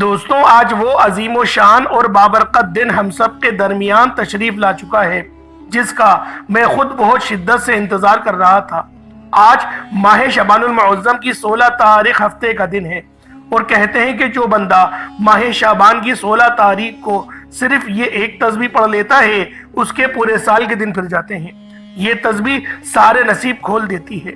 دوستوں، آج وہ عظیم و شان اور بابرکت دن ہم سب کے درمیان تشریف لا چکا ہے جس کا میں خود بہت شدت سے انتظار کر رہا تھا۔ آج ماہ شعبان المعظم کی 16 تاریخ ہفتے کا دن ہے، اور کہتے ہیں کہ جو بندہ ماہ شعبان کی 16 تاریخ کو صرف یہ ایک تسبیح پڑھ لیتا ہے اس کے پورے سال کے دن پھر جاتے ہیں۔ یہ تسبیح سارے نصیب کھول دیتی ہے۔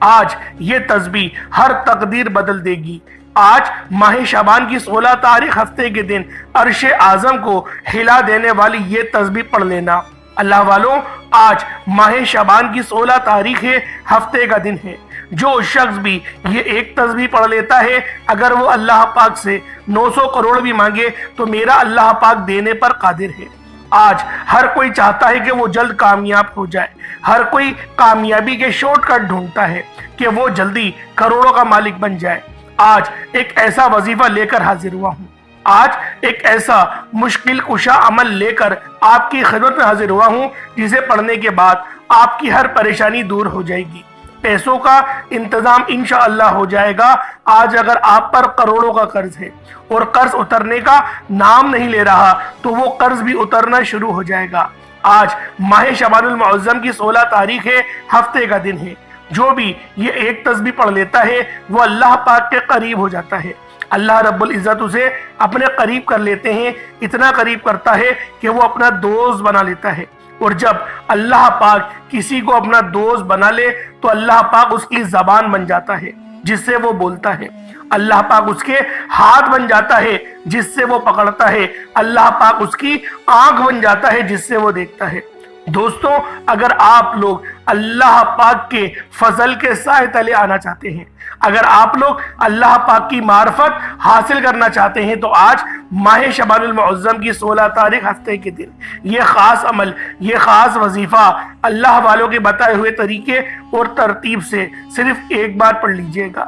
آج یہ تسبیح ہر تقدیر بدل دے گی۔ آج ماہ شعبان کی 16 تاریخ ہفتے کے دن عرش اعظم کو ہلا دینے والی یہ تسبیح پڑھ لینا۔ اللہ والوں، آج ماہ شعبان کی 16 تاریخ ہفتے کا دن ہے۔ جو شخص بھی یہ ایک تسبیح پڑھ لیتا ہے، اگر وہ اللہ پاک سے 900 کروڑ بھی مانگے تو میرا اللہ پاک دینے پر قادر ہے۔ آج ہر کوئی چاہتا ہے کہ وہ جلد کامیاب ہو جائے۔ ہر کوئی کامیابی کے شارٹ کٹ ڈھونڈتا ہے کہ وہ جلدی کروڑوں کا مالک بن جائے۔ آج ایک ایسا وظیفہ لے کر حاضر ہوا ہوں۔ آج ایک ایسا مشکل کشا عمل لے کر آپ کی خدمت میں حاضر ہوا ہوں جسے پڑھنے کے بعد آپ کی ہر پریشانی دور ہو جائے گی۔ پیسوں کا انتظام انشاءاللہ ہو جائے گا۔ آج اگر آپ پر کروڑوں کا قرض ہے اور قرض اترنے کا نام نہیں لے رہا تو وہ قرض بھی اترنا شروع ہو جائے گا۔ آج ماہ شعبان المعظم کی 16 تاریخ ہفتے کا دن ہے۔ جو بھی یہ ایک تسبیح پڑھ لیتا ہے وہ اللہ پاک کے قریب ہو جاتا ہے۔ اللہ رب العزت اسے اپنے قریب کر لیتے ہیں، اتنا قریب کرتا ہے کہ وہ اپنا دوست بنا لیتا ہے۔ اور جب اللہ پاک کسی کو اپنا دوست بنا لے تو اللہ پاک اس کی زبان بن جاتا ہے جس سے وہ بولتا ہے۔ اللہ پاک اس کے ہاتھ بن جاتا ہے جس سے وہ پکڑتا ہے۔ اللہ پاک اس کی آنکھ بن جاتا ہے جس سے وہ دیکھتا ہے۔ دوستوں، اگر آپ لوگ اللہ پاک کے فضل کے سائے تلے آنا چاہتے ہیں، اگر آپ لوگ اللہ پاک کی معرفت حاصل کرنا چاہتے ہیں تو آج ماہ شعبان المعظم کی 16 تاریخ ہفتے کے دن یہ خاص عمل، یہ خاص وظیفہ اللہ والوں کے بتائے ہوئے طریقے اور ترتیب سے صرف ایک بار پڑھ لیجئے گا۔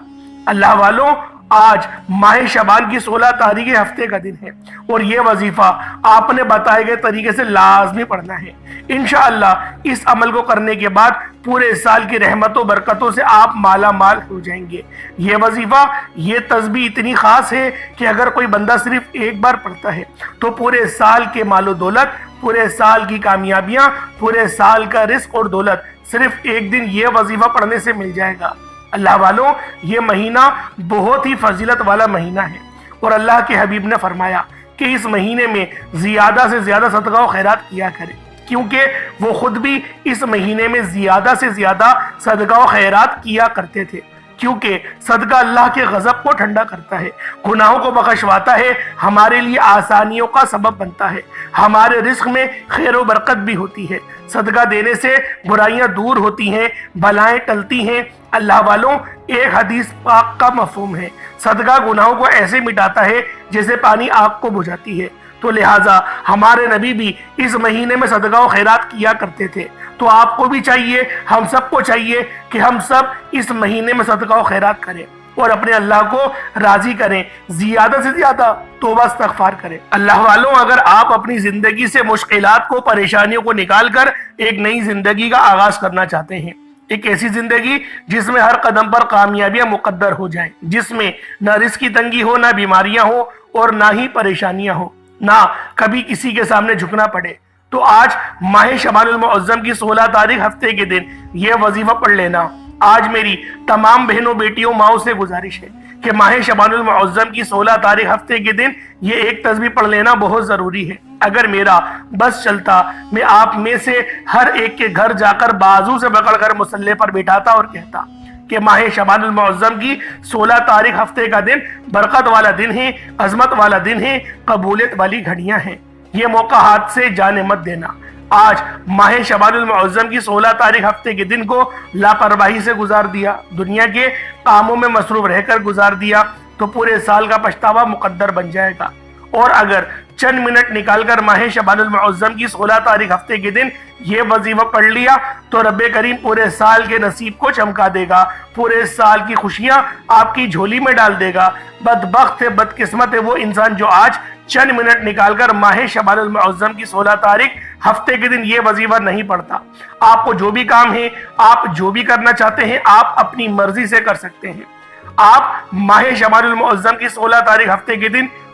اللہ والوں، آج ماہ شعبان کی 16 تاریخ ہفتے کا دن ہے اور یہ وظیفہ آپ نے بتائے گئے طریقے سے لازمی پڑھنا ہے۔ انشاءاللہ اس عمل کو کرنے کے بعد پورے سال کی رحمتوں برکتوں سے آپ مالا مال ہو جائیں گے۔ یہ وظیفہ، یہ تسبیح اتنی خاص ہے کہ اگر کوئی بندہ صرف ایک بار پڑھتا ہے تو پورے سال کے مال و دولت، پورے سال کی کامیابیاں، پورے سال کا رزق اور دولت صرف ایک دن یہ وظیفہ پڑھنے سے مل جائے گا۔ اللہ والوں، یہ مہینہ بہت ہی فضیلت والا مہینہ ہے، اور اللہ کے حبیب نے فرمایا کہ اس مہینے میں زیادہ سے زیادہ صدقہ و خیرات کیا کرے، کیونکہ وہ خود بھی اس مہینے میں زیادہ سے زیادہ صدقہ و خیرات کیا کرتے تھے، کیونکہ صدقہ اللہ کے غضب کو ٹھنڈا کرتا ہے، گناہوں کو بخشواتا ہے، ہمارے لیے آسانیوں کا سبب بنتا ہے، ہمارے رزق میں خیر و برکت بھی ہوتی ہے۔ صدقہ دینے سے برائیاں دور ہوتی ہیں، بلائیں ٹلتی ہیں۔ اللہ والوں، ایک حدیث پاک کا مفہوم ہے، صدقہ گناہوں کو ایسے مٹاتا ہے جیسے پانی آگ کو بجھاتی ہے۔ تو لہٰذا ہمارے نبی بھی اس مہینے میں صدقہ و خیرات کیا کرتے تھے، تو آپ کو بھی چاہیے، ہم سب کو چاہیے کہ ہم سب اس مہینے میں صدقہ و خیرات کریں اور اپنے اللہ کو راضی کریں، زیادہ سے زیادہ توبہ استغفار کریں۔ اللہ والوں، اگر آپ اپنی زندگی سے مشکلات کو، پریشانیوں کو نکال کر ایک نئی زندگی کا آغاز کرنا چاہتے ہیں، ایک ایسی زندگی جس میں ہر قدم پر کامیابیاں مقدر ہو جائیں، جس میں نہ رزق کی تنگی ہو، نہ بیماریاں ہو اور نہ ہی پریشانیاں ہو، نہ کبھی کسی کے سامنے جھکنا پڑے، تو آج ماہ شعبان المعظم کی 16 تاریخ ہفتے کے دن یہ وظیفہ پڑھ لینا۔ آج میری تمام بہنوں، بیٹیوں، ماؤں سے گزارش ہے کہ ماہ شعبان المعظم کی 16 تاریخ ہفتے کے دن یہ ایک تسبیح پڑھ لینا بہت ضروری ہے۔ اگر میرا بس چلتا، میں آپ میں سے ہر ایک کے گھر جا کر بازو سے پکڑ کر مصلی پر بٹھاتا اور کہتا کہ ماہ شعبان المعظم کی 16 تاریخ ہفتے کا دن برکت والا دن ہے، عظمت والا دن ہے، قبولیت والی گھڑیاں ہیں، یہ موقع ہاتھ سے جانے مت دینا۔ آج ماہ شعبان المعظم کی 16 تاریخ ہفتے کے دن کو لاپرواہی سے گزار دیا، دنیا کے کاموں میں مصروف رہ کر گزار دیا تو پورے سال کا پچھتاوا مقدر بن جائے گا۔ اور اگر چند منٹ نکال کر ماہ شعبان المعظم کی 16 تاریخ ہفتے کے دن یہ وظیفہ پڑھ لیا تو رب کریم پورے سال کے نصیب کو چمکا دے گا، پورے سال کی خوشیاں آپ کی جھولی میں ڈال دے گا۔ بدبخت ہے، بدقسمت ہے وہ انسان جو آج چند منٹ نکال کر ماہ شعبان المعظم کی 16 تاریخ ہفتے کے دن یہ وظیفہ نہیں پڑھتا۔ آپ کو جو بھی کام ہے، آپ جو بھی کرنا چاہتے ہیں، آپ اپنی مرضی سے کر سکتے ہیں۔ آپ ماہ شعبان المعظم کی 16 تاریخ ہفتے کے دن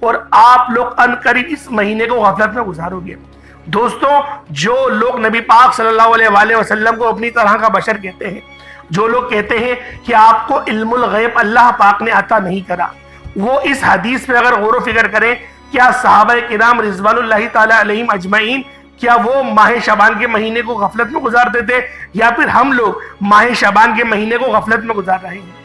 اور آپ لوگ ان قریب اس مہینے کو غفلت میں گزارو گے۔ دوستوں، جو لوگ نبی پاک صلی اللہ علیہ وآلہ وسلم کو اپنی طرح کا بشر کہتے ہیں، جو لوگ کہتے ہیں کہ آپ کو علم الغیب اللہ پاک نے عطا نہیں کرا، وہ اس حدیث پہ اگر غور و فکر کریں، کیا صحابہ کرام رضوان اللہ تعالی علیہم اجمعین کیا وہ ماہ شعبان کے مہینے کو غفلت میں گزارتے تھے، یا پھر ہم لوگ ماہ شعبان کے مہینے کو غفلت میں گزار رہے ہیں؟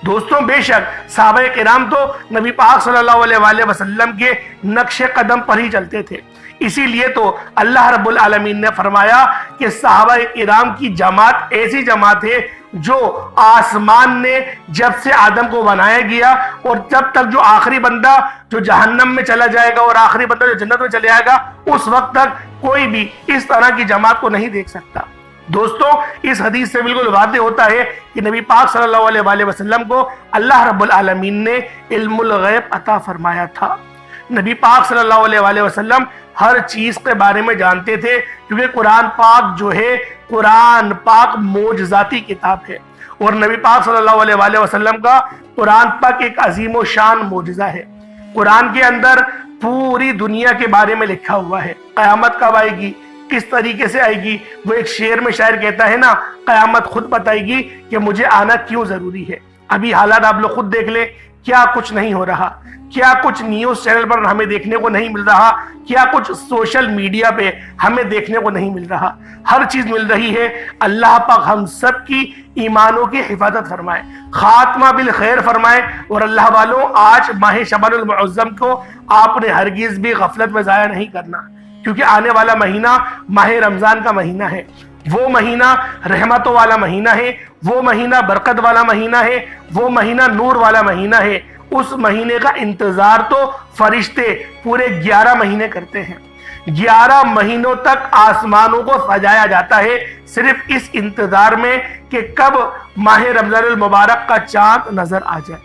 دوستوں، بے شک صحابہ کرام تو نبی پاک صلی اللہ علیہ وآلہ وسلم کے نقش قدم پر ہی چلتے تھے۔ اسی لیے تو اللہ رب العالمین نے فرمایا کہ صحابہ کرام کی جماعت ایسی جماعت ہے جو آسمان نے جب سے آدم کو بنایا گیا اور جب تک جو آخری بندہ جو جہنم میں چلا جائے گا اور آخری بندہ جو جنت میں چلے جائے گا، اس وقت تک کوئی بھی اس طرح کی جماعت کو نہیں دیکھ سکتا۔ دوستوں، اس حدیث سے بالکل واضح ہوتا ہے کہ نبی پاک صلی اللہ علیہ وآلہ وسلم کو اللہ رب العالمین نے علم الغیب عطا فرمایا تھا۔ نبی پاک صلی اللہ علیہ وآلہ وسلم ہر چیز کے بارے میں جانتے تھے، کیونکہ قرآن پاک جو ہے، قرآن پاک معجزاتی کتاب ہے، اور نبی پاک صلی اللہ علیہ وآلہ وسلم کا قرآن پاک ایک عظیم و شان معجزہ ہے۔ قرآن کے اندر پوری دنیا کے بارے میں لکھا ہوا ہے، قیامت کب آئے گی، کس طریقے سے آئے گی۔ وہ ایک شعر میں شاعر کہتا ہے نا، قیامت خود بتائے گی کہ مجھے آنا کیوں ضروری ہے۔ ابھی حالات آپ لوگ خود دیکھ لیں، کیا کچھ نہیں ہو رہا، کیا کچھ نیوز چینل پر ہمیں دیکھنے کو نہیں مل رہا، کیا کچھ سوشل میڈیا پہ ہمیں دیکھنے کو نہیں مل رہا، ہر چیز مل رہی ہے۔ اللہ پاک ہم سب کی ایمانوں کی حفاظت فرمائے، خاتمہ بالخیر فرمائے۔ اور اللہ والوں، آج ماہ شعبان المعظم کو آپ نے ہرگز بھی غفلت میں ضائع نہیں کرنا، کیونکہ آنے والا مہینہ ماہ رمضان کا مہینہ ہے، وہ مہینہ رحمتوں والا مہینہ ہے، وہ مہینہ برکت والا مہینہ ہے، وہ مہینہ نور والا مہینہ ہے۔ اس مہینے کا انتظار تو فرشتے پورے 11 مہینے کرتے ہیں۔ 11 مہینوں تک آسمانوں کو سجایا جاتا ہے صرف اس انتظار میں کہ کب ماہ رمضان المبارک کا چاند نظر آ جائے۔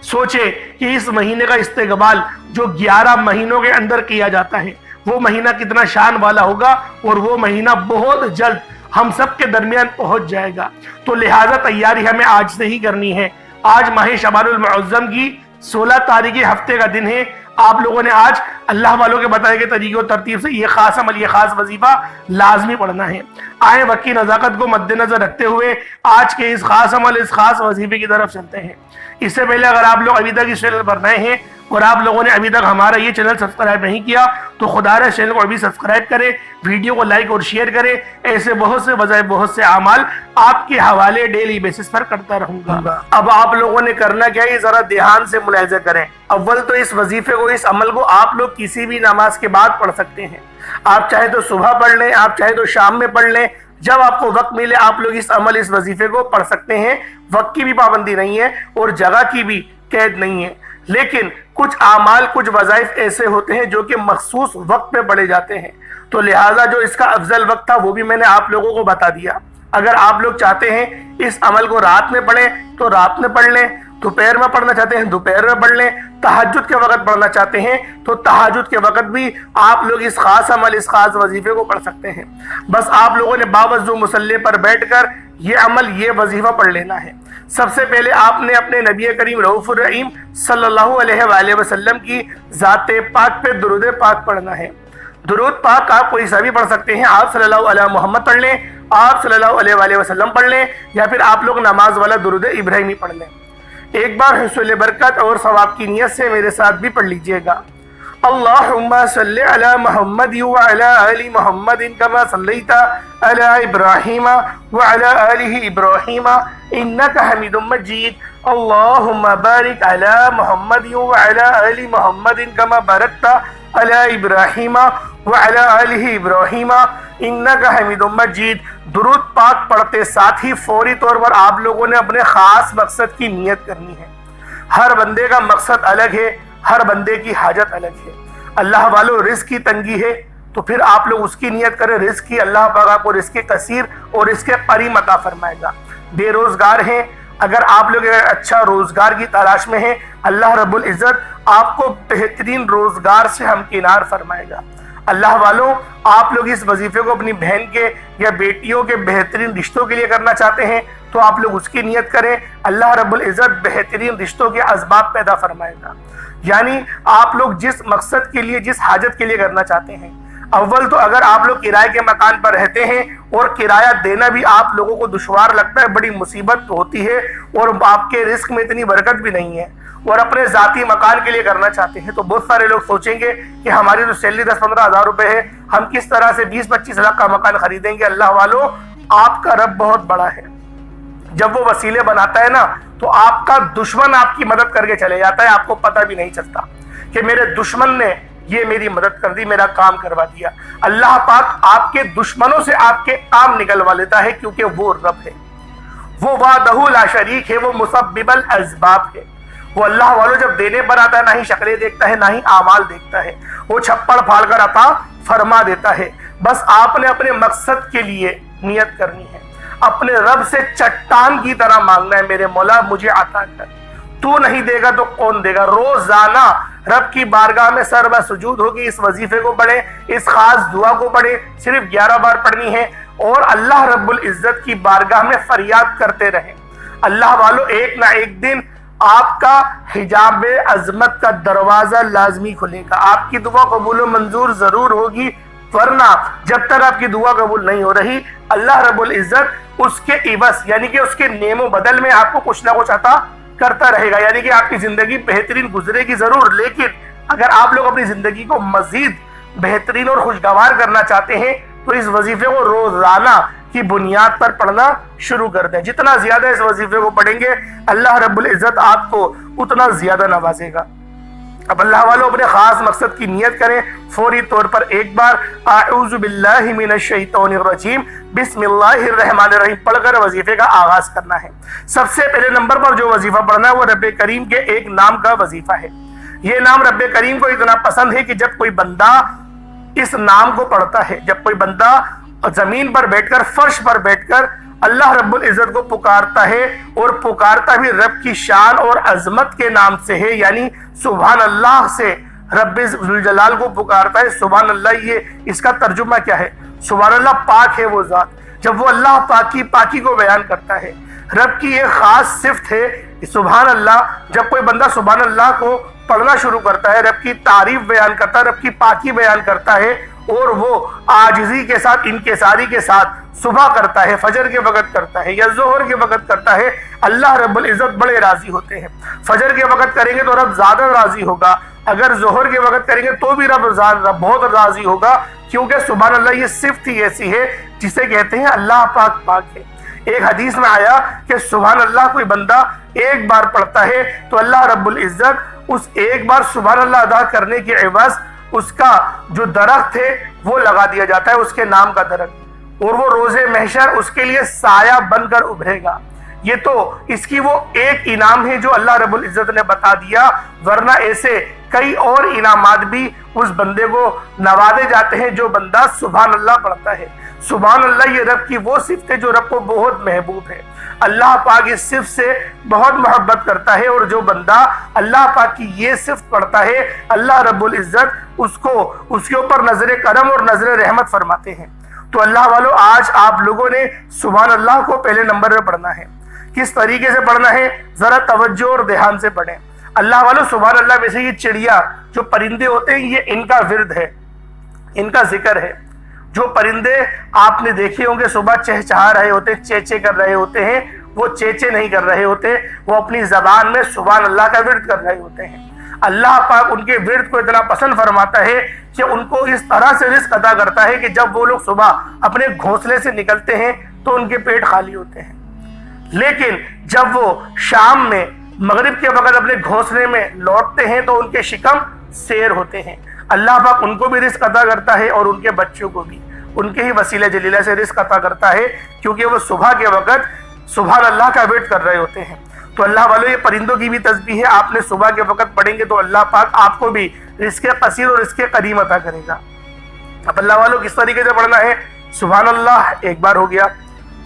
سوچے کہ اس مہینے کا استقبال جو 11 مہینوں کے اندر کیا جاتا ہے، وہ مہینہ کتنا شان والا ہوگا، اور وہ مہینہ بہت جلد ہم سب کے درمیان پہنچ جائے گا۔ تو لہٰذا تیاری ہمیں آج سے ہی کرنی ہے۔ آج ماہ شعبان المعظم کی 16 تاریخ ہفتے کا دن ہے۔ آپ لوگوں نے آج اللہ والوں کے بتائے گئے طریقے و ترتیب سے یہ خاص عمل، یہ خاص وظیفہ لازمی پڑھنا ہے۔ آئیں وقت کی نزاکت کو مد نظر رکھتے ہوئے آج کے اس خاص عمل، اس خاص وظیفے کی طرف چلتے ہیں۔ اس سے پہلے اگر آپ لوگ ابھی تک اس چینل پر نئے ہیں اور آپ لوگوں نے ابھی تک ہمارا یہ چینل سبسکرائب نہیں کیا، تو خدا را چینل کو ابھی سبسکرائب کریں، ویڈیو کو لائک اور شیئر کریں۔ ایسے بہت سے وظائف، بہت سے اعمال آپ کے حوالے ڈیلی بیسس پر کرتا رہوں گا۔ اب آپ لوگوں نے کرنا کیا ہے، ذرا دھیان سے ملاحظہ کریں۔ اول تو اس وظیفے کو، اس عمل کو آپ لوگ کسی بھی نماز کے بعد پڑھ سکتے ہیں۔ آپ چاہے تو صبح پڑھ لیں، آپ چاہے تو شام میں پڑھ لیں، جب آپ کو وقت ملے آپ لوگ اس عمل، اس وظیفے کو پڑھ سکتے ہیں۔ وقت کی بھی پابندی نہیں ہے اور جگہ کی بھی قید نہیں ہے، لیکن کچھ اعمال، کچھ وظائف ایسے ہوتے ہیں جو کہ مخصوص وقت پہ پڑھے جاتے ہیں، تو لہٰذا جو اس کا افضل وقت تھا وہ بھی میں نے آپ لوگوں کو بتا دیا۔ اگر آپ لوگ چاہتے ہیں اس عمل کو رات میں پڑھیں تو رات میں پڑھ لیں، دوپہر میں پڑھنا چاہتے ہیں دوپہر میں پڑھ لیں، تہجد کے وقت پڑھنا چاہتے ہیں تو تہجد کے وقت بھی آپ لوگ اس خاص عمل، اس خاص وظیفے کو پڑھ سکتے ہیں۔ بس آپ لوگوں نے باوضو مصلی پر بیٹھ کر یہ عمل، یہ وظیفہ پڑھ لینا ہے۔ سب سے پہلے آپ نے اپنے نبی کریم رؤوف الرحیم صلی اللہ علیہ وآلہ وسلم کی ذات پاک پہ درود پاک پڑھنا ہے۔ درود پاک آپ کوئی سا بھی پڑھ سکتے ہیں، آپ صلی اللہ علیہ محمد پڑھ لیں، آپ صلی اللہ علیہ وآلہ وسلم پڑھ لیں، یا پھر آپ لوگ نماز والا درود ابراہیمی پڑھ لیں۔ ایک بار حصول برکت اور ثواب کی نیت سے میرے ساتھ بھی پڑھ لیجئے گا۔ اللہم صلی علی محمد وعلی آل محمد کما صلیت علی ابراہیم وعلی آل ابراہیم انک حمید مجید۔ اللہم بارک علی محمد وعلی آل محمد کما بارکت علی ابراہیم وعلی آل ابراہیم انک حمید مجید۔ درود پاک پڑھتے ساتھ ہی فوری طور پر آپ لوگوں نے اپنے خاص مقصد کی نیت کرنی ہے۔ ہر بندے کا مقصد الگ ہے، ہر بندے کی حاجت الگ ہے۔ اللہ والو، رزق کی تنگی ہے تو پھر آپ لوگ اس کی نیت کریں، رزق کی اللہ پاک آپ کو رزق کثیر اور رزق قریب عطا فرمائے گا۔ بے روزگار ہیں، اگر آپ لوگ اچھا روزگار کی تلاش میں ہیں، اللہ رب العزت آپ کو بہترین روزگار سے ہمکنار فرمائے گا۔ اللہ والوں، آپ لوگ اس وظیفے کو اپنی بہن کے یا بیٹیوں کے بہترین رشتوں کے لیے کرنا چاہتے ہیں تو آپ لوگ اس کی نیت کریں، اللہ رب العزت بہترین رشتوں کے اسباب پیدا فرمائے گا۔ یعنی آپ لوگ جس مقصد کے لیے، جس حاجت کے لیے کرنا چاہتے ہیں، اول تو اگر آپ لوگ کرائے کے مکان پر رہتے ہیں اور کرایہ دینا بھی آپ لوگوں کو دشوار لگتا ہے، بڑی مصیبت ہوتی ہے اور آپ کے رزق میں اتنی برکت بھی نہیں ہے، اور اپنے ذاتی مکان کے لیے کرنا چاہتے ہیں، تو بہت سارے لوگ سوچیں گے کہ ہماری تو سیلری 10-15 ہزار روپے ہے، ہم کس طرح سے 20-25 لاکھ کا مکان خریدیں گے؟ اللہ والو، آپ کا رب بہت بڑا ہے۔ جب وہ وسیلے بناتا ہے نا تو آپ کا دشمن آپ کی مدد کر کے چلے جاتا ہے، آپ کو پتہ بھی نہیں چلتا کہ میرے دشمن نے یہ میری مدد کر دی، میرا کام کروا دیا۔ اللہ پاک آپ کے دشمنوں سے آپ کے کام نکلوا لیتا ہے، کیونکہ وہ رب ہے، وہ وحدہ لا شریک ہے، وہ مسبب الاسباب ہے۔ وہ اللہ والو جب دینے پر آتا ہے نہ ہی شکلیں دیکھتا ہے نہ ہی اعمال دیکھتا ہے، وہ چھپڑ پھاڑ کر عطا فرما دیتا ہے۔ بس آپ نے اپنے مقصد کے لیے نیت کرنی ہے، اپنے رب سے چٹان کی طرح مانگنا ہے، میرے مولا مجھے عطا کر، تو نہیں دے گا تو کون دے گا؟ روزانہ رب کی بارگاہ میں سر بہ سجود ہوگی، اس وظیفے کو پڑھیں، اس خاص دعا کو پڑھیں، صرف 11 بار پڑھنی ہے، اور اللہ رب العزت کی بارگاہ میں فریاد کرتے رہیں۔ اللہ والو، ایک نہ ایک دن آپ کا حجاب عظمت کا دروازہ لازمی کھلے گا، آپ کی دعا قبول و منظور ضرور ہوگی، ورنہ جب تک آپ کی دعا قبول نہیں ہو رہی، اللہ رب العزت اس کے عوض یعنی کہ اس کے نعم و بدل میں آپ کو کچھ نہ کچھ عطا کرتا رہے گا، یعنی کہ آپ کی زندگی بہترین گزرے گی ضرور، لیکن اگر آپ لوگ اپنی زندگی کو مزید بہترین اور خوشگوار کرنا چاہتے ہیں تو اس وظیفے کو روزانہ کی بنیاد پر پڑھنا شروع کر دیں۔ جتنا زیادہ اس وظیفے کو پڑھیں گے اللہ رب العزت آپ کو اتنا زیادہ نوازے گا۔ اب اللہ والوں اپنے خاص مقصد کی نیت کریں، فوری طور پر ایک بار اعوذ باللہ من الشیطان الرجیم بسم اللہ الرحمن الرحیم پڑھ کر وظیفے کا آغاز کرنا ہے۔ سب سے پہلے نمبر پر جو وظیفہ پڑھنا ہے وہ رب کریم کے ایک نام کا وظیفہ ہے۔ یہ نام رب کریم کو اتنا پسند ہے کہ جب کوئی بندہ اس نام کو پڑھتا ہے، جب کوئی بندہ زمین پر بیٹھ کر، فرش پر بیٹھ کر اللہ رب العزت کو پکارتا ہے، اور پکارتا بھی رب کی شان اور عظمت کے نام سے ہے، یعنی سبحان اللہ سے رب ذوالجلال کو پکارتا ہے۔ سبحان اللہ، یہ اس کا ترجمہ کیا ہے؟ سبحان اللہ، پاک ہے وہ ذات۔ جب وہ اللہ پاکی کو بیان کرتا ہے، رب کی ایک خاص صفت ہے سبحان اللہ۔ جب کوئی بندہ سبحان اللہ کو پڑھنا شروع کرتا ہے، رب کی تعریف بیان کرتا ہے، رب کی پاکی بیان کرتا ہے، اور وہ عاجزی کے ساتھ، انکساری کے ساتھ صبح کرتا ہے، فجر کے وقت کرتا ہے یا ظہر کے وقت کرتا ہے، اللہ رب العزت بڑے راضی ہوتے ہیں۔ فجر کے وقت کریں گے تو رب زیادہ راضی ہوگا، اگر ظہر کے وقت کریں گے تو بھی رب بہت راضی ہوگا، کیونکہ سبحان اللہ یہ صفت ہی ایسی ہے جسے کہتے ہیں اللہ پاک پاک ہے۔ ایک حدیث میں آیا کہ سبحان اللہ کوئی بندہ ایک بار پڑھتا ہے تو اللہ رب العزت اس ایک بار سبحان اللہ ادا کرنے کے عوض اس کا جو درخت ہے وہ لگا دیا جاتا ہے، اس کے نام کا درخت، اور وہ روز محشر اس کے لیے سایہ بن کر ابھرے گا۔ یہ تو اس کی وہ ایک انعام ہے جو اللہ رب العزت نے بتا دیا، ورنہ ایسے کئی اور انعامات بھی اس بندے کو نوازے جاتے ہیں جو بندہ سبحان اللہ پڑھتا ہے۔ سبحان اللہ یہ رب کی وہ صفت ہے جو رب کو بہت محبوب ہے۔ اللہ پاک اس صفت سے بہت محبت کرتا ہے، اور جو بندہ اللہ پاک کی یہ صفت پڑھتا ہے اللہ رب العزت اس کے اوپر نظر کرم اور نظر رحمت فرماتے ہیں۔ تو اللہ والو، آج آپ لوگوں نے سبحان اللہ کو پہلے نمبر پہ پڑھنا ہے۔ کس طریقے سے پڑھنا ہے ذرا توجہ اور دھیان سے پڑھیں۔ اللہ والو، سبحان اللہ ویسے یہ چڑیا جو پرندے ہوتے ہیں یہ ان کا ورد ہے، ان کا ذکر ہے۔ جو پرندے آپ نے دیکھے ہوں گے صبح چہچہا رہے ہوتے ہیں، چیچے کر رہے ہوتے ہیں، وہ چیچے نہیں کر رہے ہوتے، وہ اپنی زبان میں سبحان اللہ کا ورد کر رہے ہوتے ہیں۔ اللہ پاک ان کے ورد کو اتنا پسند فرماتا ہے کہ ان کو اس طرح سے رزق عطا کرتا ہے کہ جب وہ لوگ صبح اپنے گھونسلے سے نکلتے ہیں تو ان کے پیٹ خالی ہوتے ہیں، لیکن جب وہ شام میں مغرب کے وقت اپنے گھونسلے میں لوٹتے ہیں تو ان کے شکم سیر ہوتے ہیں۔ اللہ پاک ان کو بھی رزق عطا کرتا ہے اور ان کے بچوں کو بھی ان کے ہی وسیلہ جلیلہ سے رزق عطا کرتا ہے، کیونکہ وہ صبح کے وقت سبحان اللہ کا ورد کر رہے ہوتے ہیں۔ تو اللہ والوں، یہ پرندوں کی بھی تسبیح ہے، آپ نے صبح کے وقت پڑھیں گے تو اللہ پاک آپ کو بھی رزق قصیر اور رزق کریم عطا کرے گا۔ اب اللہ والوں کس طریقے سے پڑھنا ہے؟ سبحان اللہ ایک بار ہو گیا،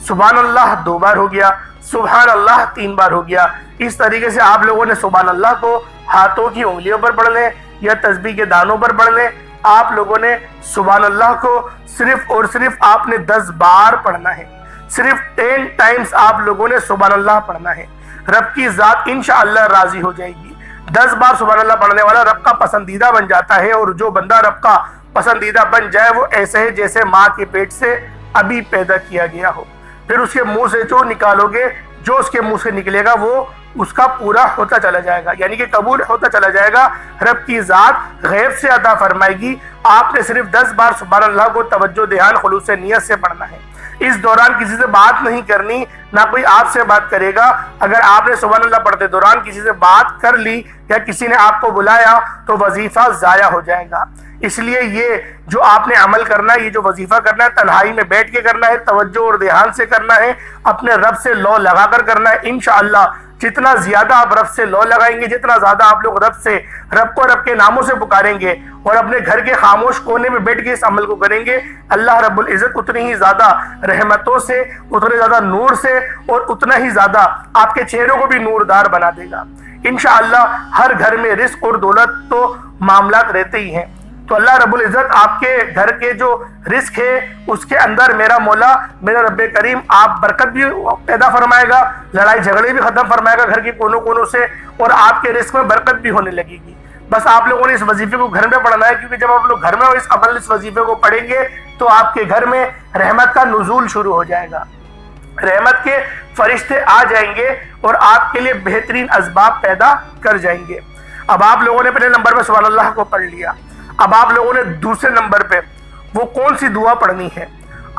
سبحان اللہ دو بار ہو گیا، سبحان اللہ تین بار ہو گیا۔ اس طریقے سے آپ لوگوں نے سبحان اللہ کو ہاتھوں کی انگلیوں پر پڑھ لیں یا تسبیح کے دانوں پر پڑھ لیں۔ آپ لوگوں نے سبحان اللہ کو صرف اور صرف آپ نے 10 بار پڑھنا ہے، صرف 10 ٹائمز آپ لوگوں نے سبحان اللہ پڑھنا ہے۔ رب کی ذات انشاءاللہ راضی ہو جائے گی۔ 10 بار سبحان اللہ پڑھنے والا رب کا پسندیدہ بن جاتا ہے، اور جو بندہ رب کا پسندیدہ بن جائے وہ ایسے ہے جیسے ماں کے پیٹ سے ابھی پیدا کیا گیا ہو۔ پھر اس کے منہ سے جو نکالو گے، جو اس کے منہ سے نکلے گا وہ اس کا پورا ہوتا چلا جائے گا، یعنی کہ قبول ہوتا چلا جائے گا۔ رب کی ذات غیب سے عطا فرمائے گی۔ آپ نے صرف 10 بار سبحان اللہ کو توجہ دھیان خلوص نیت سے پڑھنا ہے۔ اس دوران کسی سے بات نہیں کرنی، نہ کوئی آپ سے بات کرے گا۔ اگر آپ نے سبحان اللہ پڑھتے دوران کسی سے بات کر لی یا کسی نے آپ کو بلایا تو وظیفہ ضائع ہو جائے گا۔ اس لیے یہ جو آپ نے عمل کرنا ہے، یہ جو وظیفہ کرنا ہے، تنہائی میں بیٹھ کے کرنا ہے، توجہ اور دھیان سے کرنا ہے، اپنے رب سے لو لگا کر کرنا ہے۔ انشاءاللہ جتنا زیادہ آپ رب سے لو لگائیں گے، جتنا زیادہ آپ لوگ رب کو رب کے ناموں سے پکاریں گے اور اپنے گھر کے خاموش کونے میں بیٹھ کے اس عمل کو کریں گے، اللہ رب العزت اتنی ہی زیادہ رحمتوں سے، اتنے زیادہ نور سے اور اتنا ہی زیادہ آپ کے چہروں کو بھی نوردار بنا دے گا۔ انشاءاللہ ہر گھر میں رزق اور دولت تو معاملات رہتے ہی ہیں، تو اللہ رب العزت آپ کے گھر کے جو رزق ہے اس کے اندر میرا مولا، میرا رب کریم آپ برکت بھی پیدا فرمائے گا، لڑائی جھگڑے بھی ختم فرمائے گا گھر کے کونوں کونوں سے، اور آپ کے رزق میں برکت بھی ہونے لگے گی۔ بس آپ لوگوں نے اس وظیفے کو گھر میں پڑھنا ہے، کیونکہ جب آپ لوگ گھر میں اس وظیفے کو پڑھیں گے تو آپ کے گھر میں رحمت کا نزول شروع ہو جائے گا، رحمت کے فرشتے آ جائیں گے اور آپ کے لیے بہترین اسباب پیدا کر جائیں گے۔ اب آپ لوگوں نے پہلے نمبر پہ سبحان اللہ کو پڑھ لیا، اب آپ لوگوں نے دوسرے نمبر پہ وہ کون سی دعا پڑھنی ہے؟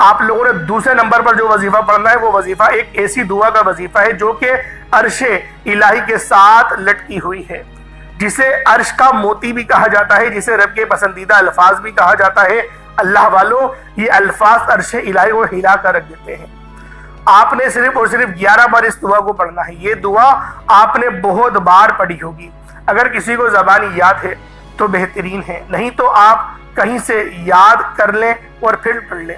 آپ لوگوں نے دوسرے نمبر پر جو وظیفہ پڑھنا ہے وہ وظیفہ ایک ایسی دعا کا وظیفہ ہے جو کہ عرش الہی کے ساتھ لٹکی ہوئی ہے، جسے عرش کا موتی بھی کہا جاتا ہے، جسے رب کے پسندیدہ الفاظ بھی کہا جاتا ہے۔ اللہ والوں، یہ الفاظ عرش الہی کو ہلا کر رکھ دیتے ہیں۔ آپ نے صرف اور صرف 11 بار اس دعا کو پڑھنا ہے۔ یہ دعا آپ نے بہت بار پڑھی ہوگی، اگر کسی کو زبانی یاد ہے تو بہترین ہے، نہیں تو آپ کہیں سے یاد کر لیں اور پھر پڑھ لیں،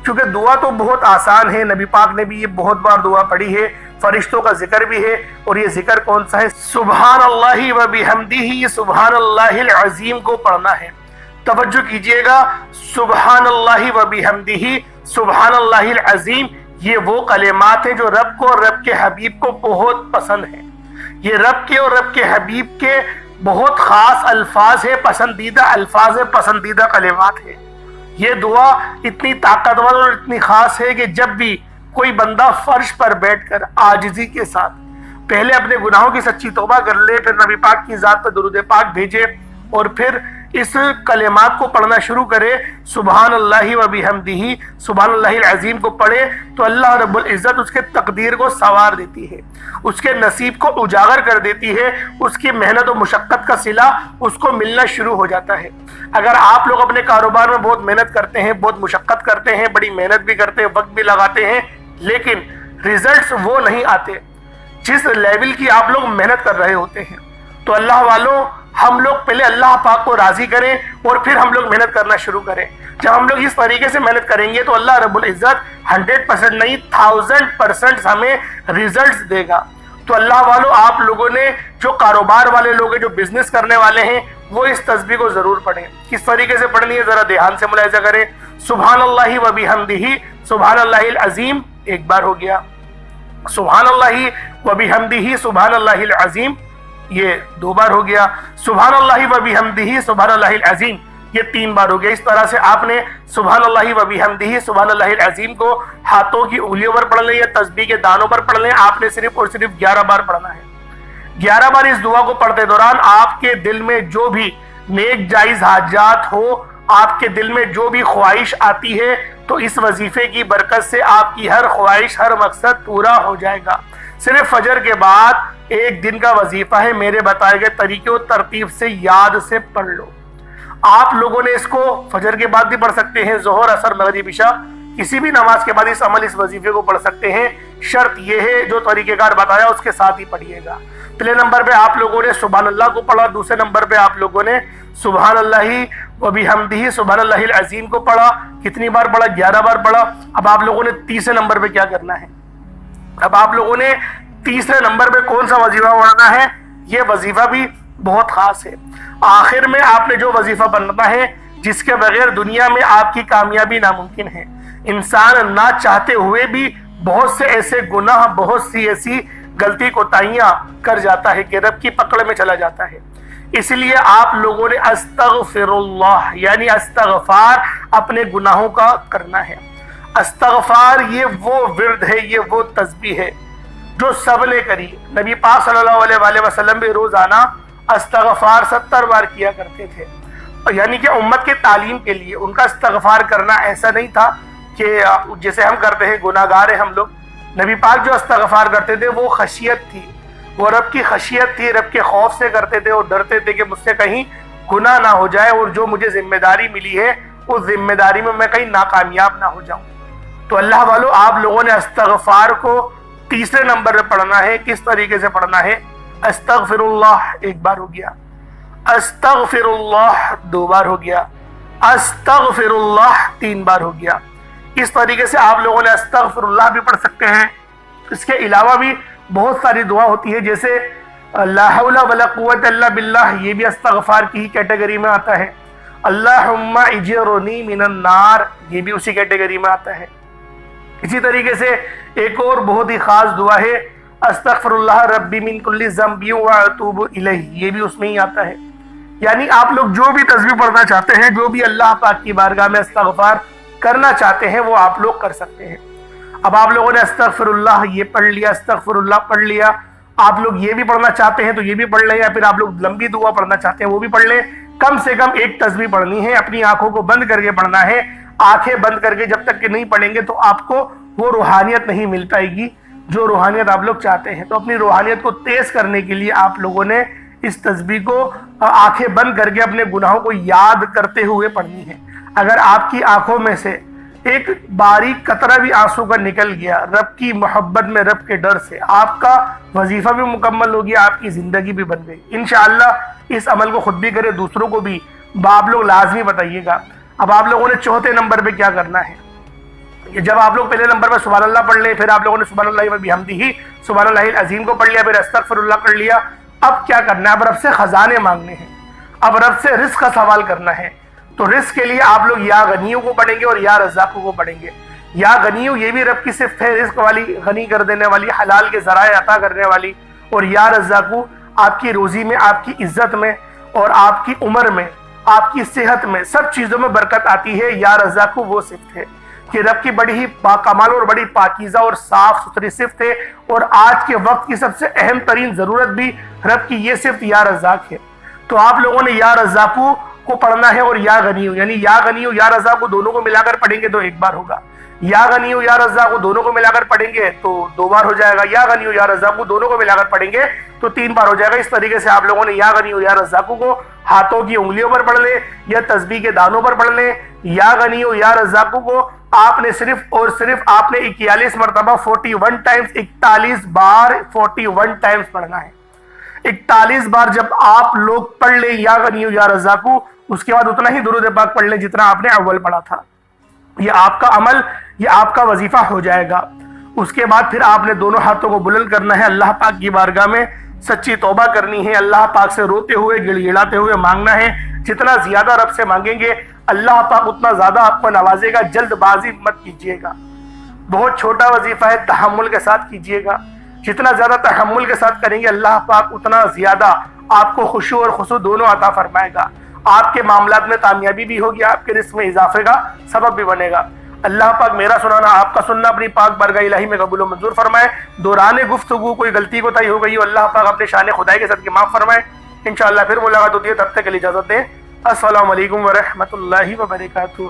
کیونکہ دعا تو بہت آسان ہے۔ نبی پاک نے بھی یہ بہت بار دعا پڑھی ہے، فرشتوں کا ذکر بھی ہے، اور یہ ذکر کون سا ہے؟ سبحان اللہ و بحمدہ سبحان اللہ العظیم کو پڑھنا ہے۔ توجہ کیجئے گا، سبحان اللہ و بحمدہ سبحان اللہ العظیم، یہ وہ کلمات ہیں جو رب کو اور رب کے حبیب کو بہت پسند ہیں۔ یہ رب کے اور رب کے حبیب کے بہت خاص الفاظ ہے، پسندیدہ الفاظ ہے، پسندیدہ کلمات ہے۔ یہ دعا اتنی طاقتور اور اتنی خاص ہے کہ جب بھی کوئی بندہ فرش پر بیٹھ کر عاجزی کے ساتھ پہلے اپنے گناہوں کی سچی توبہ کر لے، پھر نبی پاک کی ذات پر درود پاک بھیجے اور پھر اس کلمات کو پڑھنا شروع کرے، سبحان اللہ و بحمدہ سبحان اللہ العظیم کو پڑھے، تو اللہ رب العزت اس کے تقدیر کو سنوار دیتی ہے، اس کے نصیب کو اجاگر کر دیتی ہے، اس کی محنت و مشقت کا صلہ اس کو ملنا شروع ہو جاتا ہے۔ اگر آپ لوگ اپنے کاروبار میں بہت محنت کرتے ہیں، بہت مشقت کرتے ہیں، بڑی محنت بھی کرتے ہیں، وقت بھی لگاتے ہیں، لیکن ریزلٹس وہ نہیں آتے جس لیول کی آپ لوگ محنت کر رہے ہوتے ہیں، تو اللہ والوں، ہم لوگ پہلے اللہ پاک کو راضی کریں اور پھر ہم لوگ محنت کرنا شروع کریں۔ جب ہم لوگ اس طریقے سے محنت کریں گے تو اللہ رب العزت 100% نہیں 1000% ہمیں ریزلٹس دے گا۔ تو اللہ والوں، آپ لوگوں نے جو کاروبار والے لوگ ہیں، جو بزنس کرنے والے ہیں، وہ اس تسبیح کو ضرور پڑھیں۔ کس طریقے سے پڑھنی ہے ذرا دھیان سے ملاحظہ کریں۔ سبحان اللہ و بحمدہ سبحان اللہ العظیم ایک بار ہو گیا، سبحان اللہ و بحمدہ سبحان اللہ العظیم یہ 2 بار ہو گیا، سبحان اللہ و بحمدہ سبحان اللہ العظیم یہ 3 بار ہو گیا۔ اس طرح سے آپ نے سبحان اللہ و بحمدہ سبحان اللہ العظیم کو ہاتھوں کی انگلیوں پر پڑھ لیں یا تسبیح کے دانوں پر پڑھ لیں۔ آپ نے صرف اور صرف 11 بار پڑھنا ہے۔ 11 بار اس دعا کو پڑھتے دوران آپ کے دل میں جو بھی نیک جائز حاجات ہو، آپ کے دل میں جو بھی خواہش آتی ہے، تو اس وظیفے کی برکت سے آپ کی ہر خواہش، ہر مقصد پورا ہو جائے گا۔ صرف فجر کے بعد 1 دن کا وظیفہ ہے، میرے بتائے گئے طریقے و ترتیب سے یاد سے پڑھ لو۔ آپ لوگوں نے اس کو فجر کے بعد بھی پڑھ سکتے ہیں، ظہر، عصر، مغرب، عشاء، کسی بھی نماز کے بعد اس وظیفے کو پڑھ سکتے ہیں۔ شرط یہ ہے جو طریقہ کار بتایا اس کے ساتھ ہی پڑھیے گا۔ پہلے نمبر پہ آپ لوگوں نے سبحان اللہ کو پڑھا، دوسرے نمبر پہ آپ لوگوں نے سبحان اللہ و بحمدہ سبحان اللہ العظیم کو پڑھا۔ کتنی بار پڑھا؟ 11 بار پڑھا۔ اب آپ لوگوں نے تیسرے نمبر پہ کیا کرنا ہے؟ اب آپ لوگوں نے تیسرے نمبر پہ کون سا وظیفہ پڑھنا ہے؟ یہ وظیفہ بھی بہت خاص ہے۔ آخر میں آپ نے جو وظیفہ پڑھنا ہے جس کے بغیر دنیا میں آپ کی کامیابی ناممکن ہے۔ انسان نہ چاہتے ہوئے بھی بہت سے ایسے گناہ، بہت سی ایسی غلطی کوتاہیاں کر جاتا ہے کہ رب کی پکڑ میں چلا جاتا ہے۔ اس لیے آپ لوگوں نے استغفر اللہ یعنی استغفار اپنے گناہوں کا کرنا ہے۔ استغفار یہ وہ ورد ہے، یہ وہ تسبیح ہے جو سب نے کری۔ نبی پاک صلی اللہ علیہ وآلہ وسلم بھی روزانہ استغفار 70 بار کیا کرتے تھے، یعنی کہ امت کے تعلیم کے لیے ان کا استغفار کرنا ایسا نہیں تھا کہ جیسے ہم کرتے ہیں، گناہ گار ہیں ہم لوگ۔ نبی پاک جو استغفار کرتے تھے وہ خشیت تھی، وہ رب کی خشیت تھی، رب کے خوف سے کرتے تھے اور ڈرتے تھے کہ مجھ سے کہیں گناہ نہ ہو جائے اور جو مجھے ذمہ داری ملی ہے اس ذمہ داری میں کہیں ناکامیاب نہ ہو جاؤں۔ تو اللہ والو، آپ لوگوں نے استغفار کو تیسرے نمبر پہ پڑھنا ہے۔ کس طریقے سے پڑھنا ہے؟ استغفر اللہ ایک بار ہو گیا، استغفر اللہ 2 بار ہو گیا، استغفر اللہ 3 بار ہو گیا۔ اس طریقے سے آپ لوگوں نے استغفر اللہ بھی پڑھ سکتے ہیں۔ اس کے علاوہ بھی بہت ساری دعا ہوتی ہے، جیسے لا حول ولا قوت الا باللہ، یہ بھی استغفار کی ہی کیٹیگری میں آتا ہے۔ اللہم اجرنی من النار، یہ بھی اسی کیٹیگری میں آتا ہے۔ اسی طریقے سے ایک اور بہت ہی خاص دعا ہے، استغفر اللہ ربی من کل ذنب واتوب الیہ، یہ بھی اس میں ہی آتا ہے۔ یعنی آپ لوگ جو بھی تسبیح پڑھنا چاہتے ہیں، جو بھی اللہ پاک کی بارگاہ میں استغفار کرنا چاہتے ہیں، وہ آپ لوگ کر سکتے ہیں۔ اب آپ لوگوں نے استغفر اللہ یہ پڑھ لیا، استغفر اللہ پڑھ لیا، آپ لوگ یہ بھی پڑھنا چاہتے ہیں تو یہ بھی پڑھ لیں، یا پھر آپ لوگ لمبی دعا پڑھنا چاہتے ہیں وہ بھی پڑھ لیں۔ کم سے کم ایک تسبیح پڑھنی ہے، اپنی آنکھوں کو بند کر کے پڑھنا ہے۔ آنکھیں بند کر کے جب تک کہ نہیں پڑھیں گے تو آپ کو وہ روحانیت نہیں مل پائے گی جو روحانیت آپ لوگ چاہتے ہیں۔ تو اپنی روحانیت کو تیز کرنے کے لیے آپ لوگوں نے اس تسبیح کو آنکھیں بند کر کے اپنے گناہوں کو یاد کرتے ہوئے پڑھنی ہے۔ اگر آپ کی آنکھوں میں سے ایک باریک قطرہ بھی آنسو کا نکل گیا رب کی محبت میں، رب کے ڈر سے، آپ کا وظیفہ بھی مکمل ہو گیا، آپ کی زندگی بھی بن گئی۔ انشاءاللہ اس عمل کو خود بھی کرے، دوسروں کو بھی آپ لوگ لازمی بتائیے گا۔ اب آپ لوگوں نے چوتھے نمبر پہ کیا کرنا ہے؟ جب آپ لوگ پہلے نمبر پہ سبحان اللہ پڑھ لیں، پھر آپ لوگوں نے سبحان اللہ و بحمدہ سبحان اللہ العظیم کو پڑھ لیا، پھر استغفر اللہ پڑھ لیا، اب کیا کرنا ہے؟ اب رب سے خزانے مانگنے ہیں، اب رب سے رزق کا سوال کرنا ہے۔ تو رزق کے لیے آپ لوگ یا غنیوں کو پڑھیں گے اور یا رزاقوں کو پڑھیں گے۔ یا غنیوں یہ بھی رب کی صفت ہے، رزق والی، غنی کر دینے والی، حلال کے ذرائع عطا کرنے والی، اور یا رزاقوں آپ کی روزی میں، آپ کی عزت میں اور آپ کی عمر میں، آپ کی صحت میں، سب چیزوں میں برکت آتی ہے۔ یا رزاقوں وہ صفت ہے کہ رب کی بڑی ہی باکمال اور بڑی پاکیزہ اور صاف ستھری صفت ہے، اور آج کے وقت کی سب سے اہم ترین ضرورت بھی رب کی یہ صفت یا رزاق ہے۔ تو آپ لوگوں نے یا رزاقوں کو پڑھنا ہے اور یا غنیوں، یعنی یا غنیوں یا رزاقوں دونوں کو ملا کر پڑھیں گے تو ایک بار ہوگا، یا غنیوں یا رزاقوں دونوں کو ملا کر پڑھیں گے تو 2 بار ہو جائے گا، یا غنیوں یا رزاقوں دونوں کو ملا کر پڑھیں گے تو 3 بار ہو جائے گا۔ اس طریقے سے آپ لوگوں نے یا غنیوں یا رزاقوں کو ہاتھوں کی انگلیوں پر پڑھ لیں یا تسبیح کے دانوں پر پڑھ لیں۔ یا غنیوں یا رزاقوں کو آپ نے صرف اور صرف آپ نے 41 مرتبہ 41 ٹائمز 41 بار 41 ٹائمز پڑھنا ہے۔ 41 بار جب آپ لوگ پڑھ لیں یا غنیوں یا رزاقوں، اس کے بعد اتنا ہی درود پاک پڑھ لیں جتنا آپ نے اول پڑھا تھا۔ یہ آپ کا عمل، یہ آپ کا وظیفہ ہو جائے گا۔ اس کے بعد پھر آپ نے دونوں ہاتھوں کو بلند کرنا ہے، اللہ پاک کی بارگاہ میں سچی توبہ کرنی ہے، اللہ پاک سے روتے ہوئے گڑ گڑاتے ہوئے مانگنا ہے۔ جتنا زیادہ رب سے مانگیں گے اللہ پاک اتنا زیادہ آپ کو نوازے گا۔ جلد بازی مت کیجیے گا، بہت چھوٹا وظیفہ ہے، تحمل کے ساتھ کیجیے گا۔ جتنا زیادہ تحمل کے ساتھ کریں گے اللہ پاک اتنا زیادہ آپ کو خشوع اور خضوع دونوں عطا فرمائے گا۔ آپ کے معاملات میں کامیابی بھی ہوگی، آپ کے رزق میں اضافے کا سبب بھی بنے گا۔ اللہ پاک میرا سنانا، آپ کا سننا اپنی پاک بارگاہ الہی میں قبول و منظور فرمائے۔ دوران گفتگو کوئی غلطی کوتاہی ہو گئی ہو، اللہ پاک اپنے شان خدائی کے صدقے معاف فرمائے۔ انشاءاللہ پھر ملاقات ہوتی ہے، تب تک کے لیے اجازت دیں۔ السلام علیکم ورحمۃ اللہ وبرکاتہ۔